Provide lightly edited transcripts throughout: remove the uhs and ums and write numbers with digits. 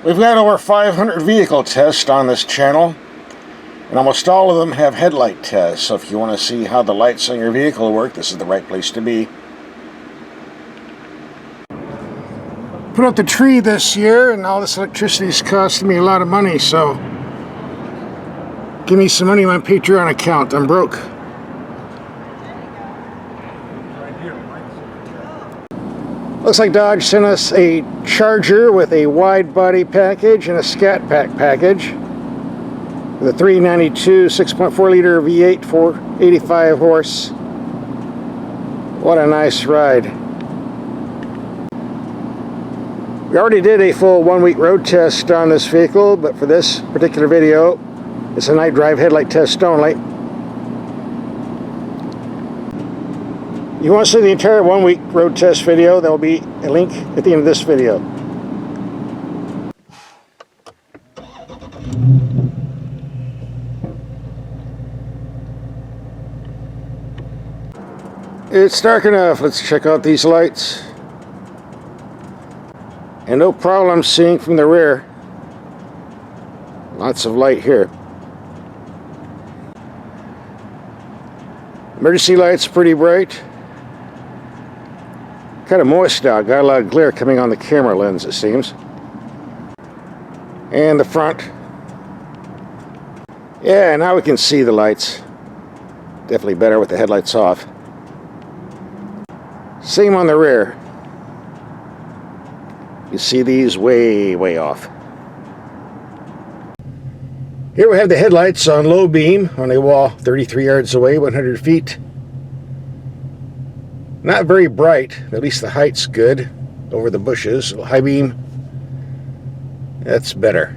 We've got over 500 vehicle tests on this channel, and almost all of them have headlight tests, so if you want to see how the lights on your vehicle work, this is the right place to be. Put up the tree this year, and all this electricity's costing me a lot of money, so give me some money on my Patreon account. I'm broke. Looks like Dodge sent us a Charger with a wide body package and a ScatPack package with a 392 6.4 liter V8 485 horse. What a nice ride. We already did a full 1-week road test on this vehicle, but for this particular video, it's a night drive headlight test only. You want to see the entire 1-week road test video, there will be a link at the end of this video. It's dark enough. Let's check out these lights. And no problem seeing from the rear. Lots of light here. Emergency lights pretty bright. Kind of moist out, got a lot of glare coming on the camera lens, it seems. And the front. Yeah, now we can see the lights. Definitely better with the headlights off. Same on the rear. You see these way off. Here we have the headlights on low beam on a wall 33 yards away, 100 feet. Not very bright, but at least the height's good over the bushes. High beam, that's better.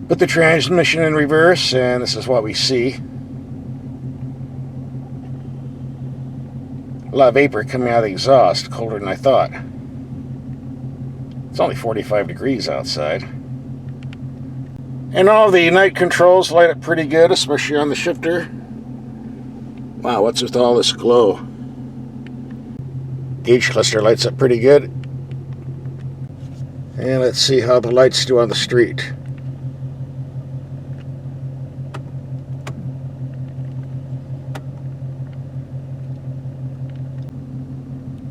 Put the transmission in reverse, and this is what we see. A lot of vapor coming out of the exhaust, colder than I thought. It's only 45 degrees outside. And all the night controls light up pretty good, especially on the shifter. Wow, what's with all this glow? Gauge cluster lights up pretty good. And let's see how the lights do on the street.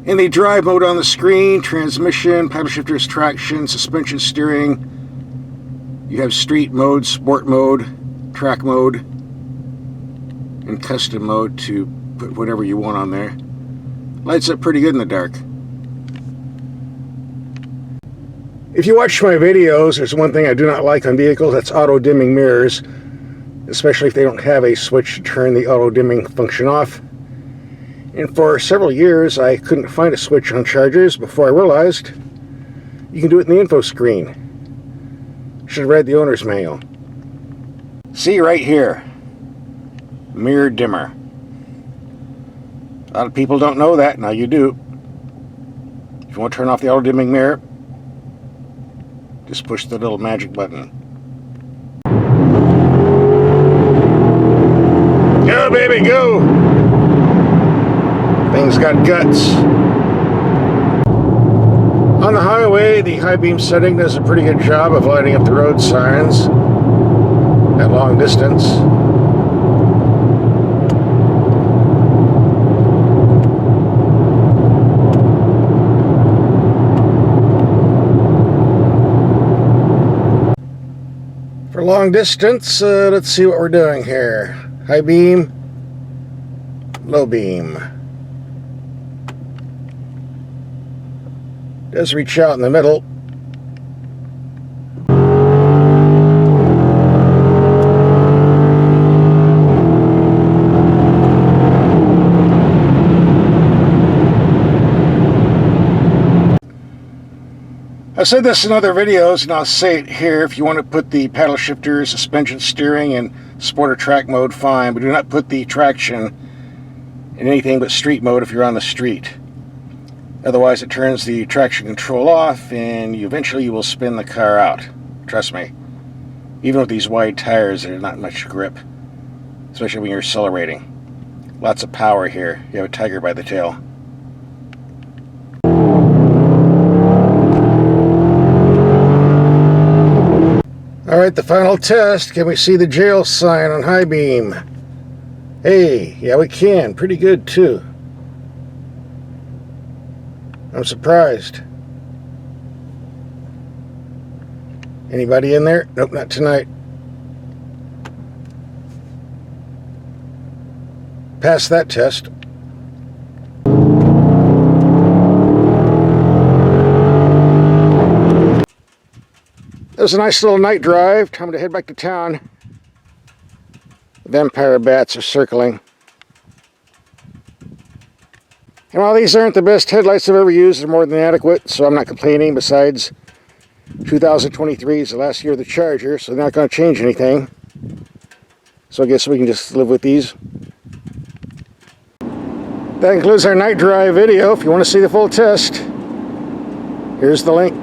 In the drive mode on the screen, transmission, paddle shifters, traction, suspension, steering. You have street mode, sport mode, track mode, and custom mode to put whatever you want on there. Lights up pretty good in the dark. If you watch my videos, there's one thing I do not like on vehicles, that's auto dimming mirrors, especially if they don't have a switch to turn the auto dimming function off. And for several years I couldn't find a switch on Chargers before I realized you can do it in the info screen. Should have read the owner's manual. See right here. Mirror dimmer. A lot of people don't know that. Now you do. If you want to turn off the auto dimming mirror, just push the little magic button. Go baby, go! Thing's got guts. On the highway, the high beam setting does a pretty good job of lighting up the road signs at long distance. For long distance, let's see what we're doing here. High beam, low beam. Does reach out in the middle. I've said this in other videos, and I'll say it here. If you want to put the paddle shifter, suspension, steering, in sport or track mode, fine, but do not put the traction in anything but street mode if you're on the street. Otherwise it turns the traction control off, and eventually you will spin the car out. Trust me. Even with these wide tires, there's not much grip, especially when you're accelerating. Lots of power here. You have a tiger by the tail. Alright, the final test. Can we see the jail sign on high beam? Hey, yeah we can. Pretty good too. I'm surprised. Anybody in there? Nope, not tonight. Passed that test. It was a nice little night drive. Time to head back to town. The vampire bats are circling. And while these aren't the best headlights I've ever used, they're more than adequate, so I'm not complaining. Besides, 2023 is the last year of the Charger, so they're not going to change anything. So I guess we can just live with these. That concludes our night drive video. If you want to see the full test, here's the link.